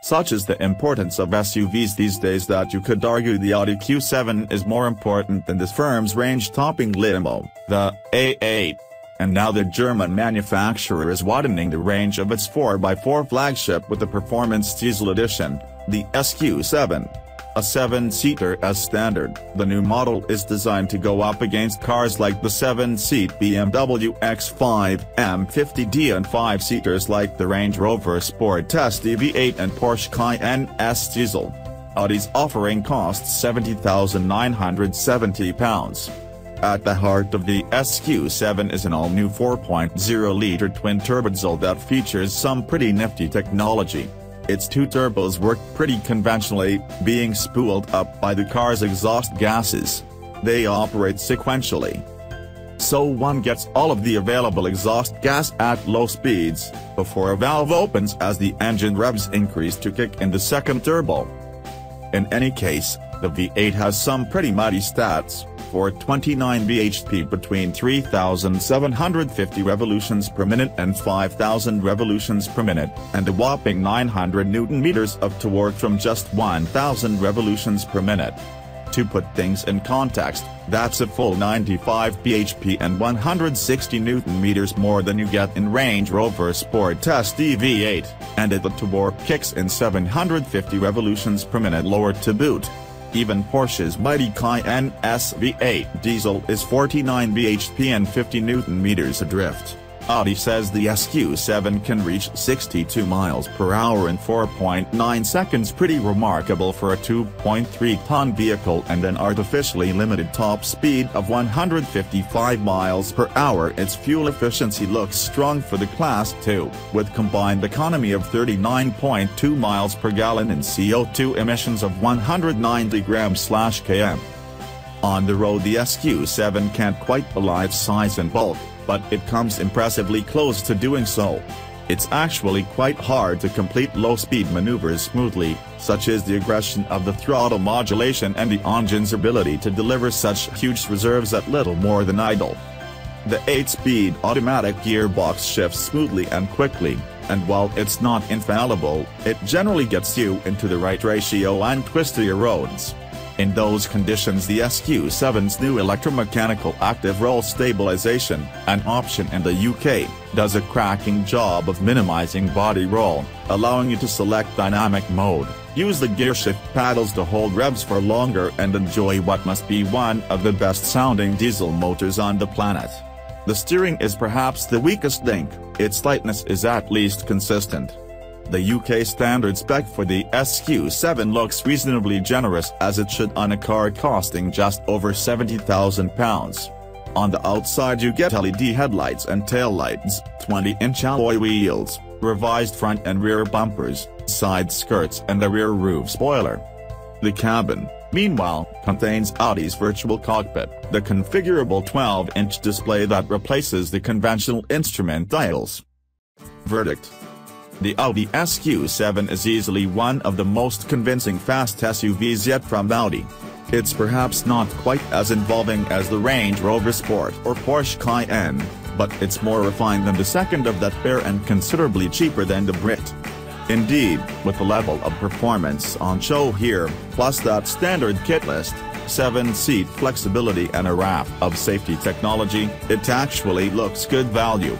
Such is the importance of SUVs these days that you could argue the Audi Q7 is more important than this firm's range-topping limo, the A8. And now the German manufacturer is widening the range of its 4x4 flagship with the performance diesel edition, the SQ7. A 7-seater as standard, the new model is designed to go up against cars like the 7-seat BMW X5 M50D and 5-seaters like the Range Rover Sport ST V8 and Porsche Cayenne S diesel. Audi's offering costs £70,970. At the heart of the SQ7 is an all-new 4.0-litre twin-turbo diesel that features some pretty nifty technology. Its two turbos work pretty conventionally, being spooled up by the car's exhaust gases. They operate sequentially. So one gets all of the available exhaust gas at low speeds, before a valve opens as the engine revs increase to kick in the second turbo. In any case, the V8 has some pretty mighty stats. 429 bhp between 3,750 revolutions per minute and 5,000 revolutions per minute, and a whopping 900 Nm of torque from just 1,000 revolutions per minute. To put things in context, that's a full 95 bhp and 160 Nm more than you get in Range Rover Sport ST V8, and the torque kicks in 750 revolutions per minute lower to boot. Even Porsche's mighty Cayenne S V8 diesel is 49 bhp and 50 Nm adrift. Audi says the SQ7 can reach 62 miles per hour in 4.9 seconds, pretty remarkable for a 2.3-ton vehicle and an artificially limited top speed of 155 miles per hour. Its fuel efficiency looks strong for the Class 2, with combined economy of 39.2 miles per gallon and CO2 emissions of 190 grams/km. On the road the SQ7 can't quite belie its size and bulk, but it comes impressively close to doing so. It's actually quite hard to complete low-speed maneuvers smoothly, such as the aggression of the throttle modulation and the engine's ability to deliver such huge reserves at little more than idle. The 8-speed automatic gearbox shifts smoothly and quickly, and while it's not infallible, it generally gets you into the right ratio and twistier roads. In those conditions the SQ7's new electromechanical active roll stabilization, an option in the UK, does a cracking job of minimizing body roll, allowing you to select dynamic mode, use the gearshift paddles to hold revs for longer and enjoy what must be one of the best-sounding diesel motors on the planet. The steering is perhaps the weakest link, its lightness is at least consistent. The UK standard spec for the SQ7 looks reasonably generous, as it should on a car costing just over £70,000. On the outside you get LED headlights and taillights, 20-inch alloy wheels, revised front and rear bumpers, side skirts and a rear roof spoiler. The cabin, meanwhile, contains Audi's virtual cockpit, the configurable 12-inch display that replaces the conventional instrument dials. Verdict: the Audi SQ7 is easily one of the most convincing fast SUVs yet from Audi. It's perhaps not quite as involving as the Range Rover Sport or Porsche Cayenne, but it's more refined than the second of that pair and considerably cheaper than the Brit. Indeed, with the level of performance on show here, plus that standard kit list, 7-seat flexibility and a raft of safety technology, it actually looks good value.